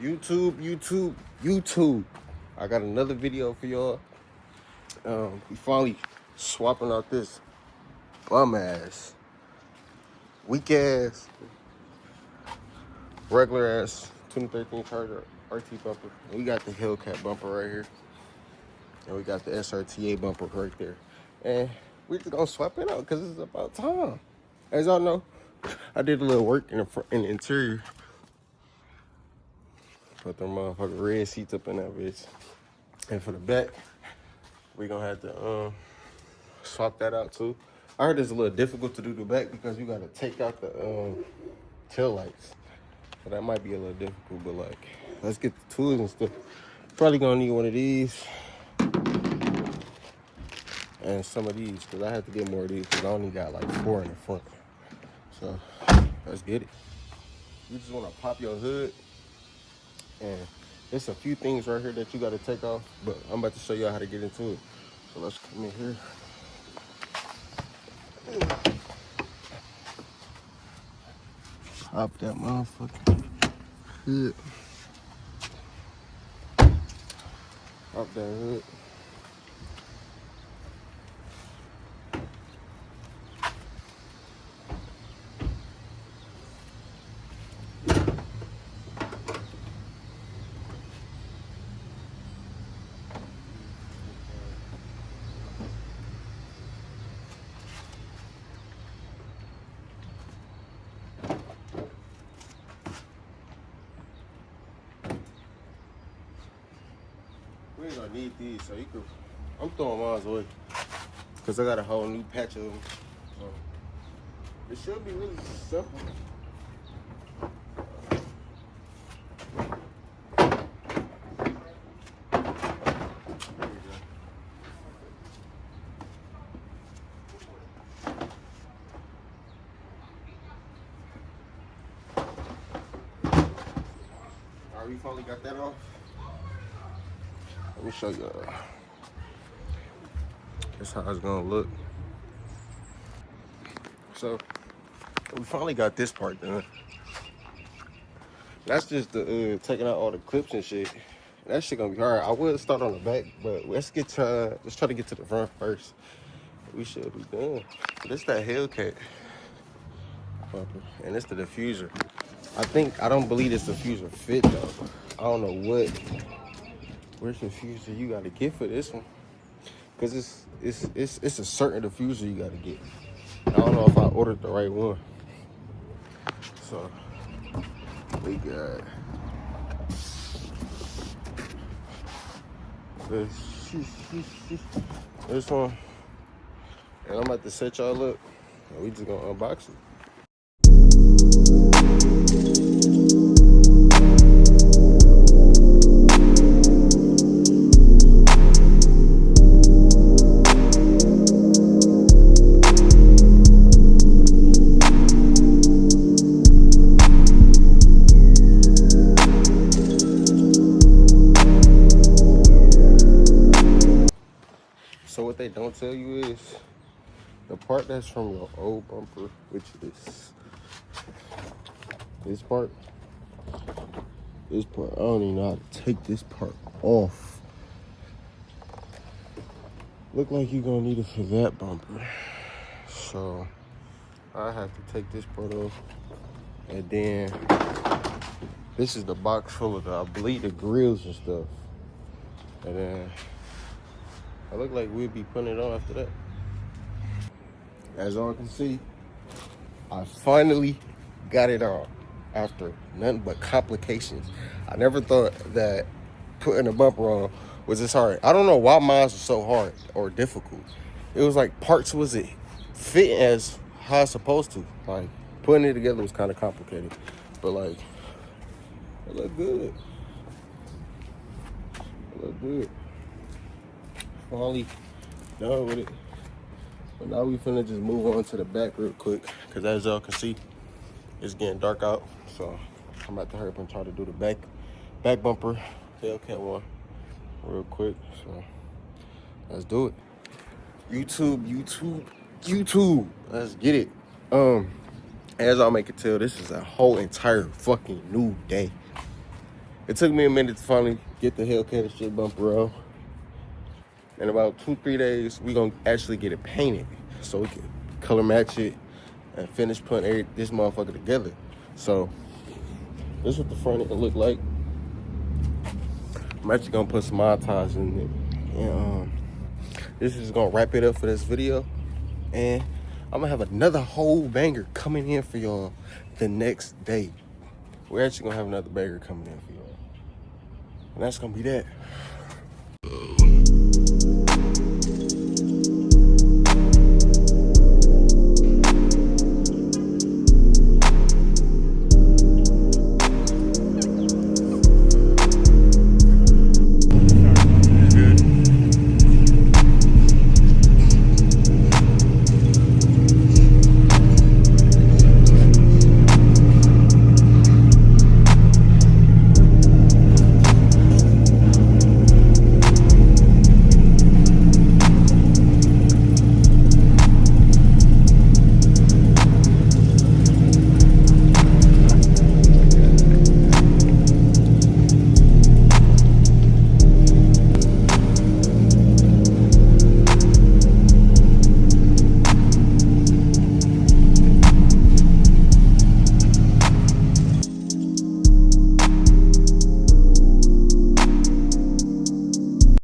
YouTube. I got another video for y'all. We finally swapping out this bum ass, weak ass, regular ass 2013 Chaeger RT bumper. And we got the Hellcat bumper right here. And we got the SRTA bumper right there. And we just gonna swap it out because it's about time. As y'all know, I did a little work in the interior. Put them motherfucking red seats up in that bitch. And for the back, we gonna have to swap that out too. I heard it's a little difficult to do the back because you gotta take out the tail lights. So that might be a little difficult, but like, let's get the tools and stuff. Probably gonna need one of these and some of these because I have to get more of these because I only got like 4 in the front. So let's get it. You just wanna pop your hood, and there's a few things right here that you gotta take off, but I'm about to show y'all how to get into it. So let's come in here. Pop that motherfucking hood. Pop that hood. We ain't gonna need these, so you could. I'm throwing mine away because I got a whole new patch of them. So it should be really simple. There you go. All right, we finally got that off. Let me show you. That's how it's gonna look. So we finally got this part done. That's just the taking out all the clips and shit. That shit gonna be hard. I would start on the back, but let's try to get to the front first. We should be done. This that Hellcat bumper, and it's the diffuser. I don't believe this diffuser fit though. I don't know where's the diffuser you gotta get for this one, cause it's a certain diffuser you gotta get. I don't know if I ordered the right one. So we got this one, and I'm about to set y'all up, and we just gonna unbox it. So what they don't tell you is the part that's from your old bumper, which is this part. This part, I don't even know how to take this part off. Look like you're gonna need it for that bumper. So I have to take this part off. And then this is the box full of I believe the grills and stuff. And then I look like we'll be putting it on after that. As y'all can see, I finally got it on after nothing but complications. I never thought that putting a bumper on was this hard. I don't know why mine was so hard or difficult. It was like parts wasn't fitting as how it's supposed to. Like putting it together was kind of complicated, but like it looked good. It looked good. Finally done with it. But now we finna just move on to the back real quick, because as y'all can see, it's getting dark out. So I'm about to hurry up and try to do the back bumper Hellcat one real quick. So let's do it. YouTube. Let's get it. As y'all make it tell, this is a whole entire fucking new day. It took me a minute to finally get the Hellcat shit bumper on. In about 2-3 days, we gonna actually get it painted so we can color match it and finish putting this motherfucker together. So this is what the front end look like. I'm actually gonna put some montage in it. And this is gonna wrap it up for this video. And I'm gonna have another whole banger coming in for y'all the next day. We're actually gonna have another banger coming in for y'all. And that's gonna be that.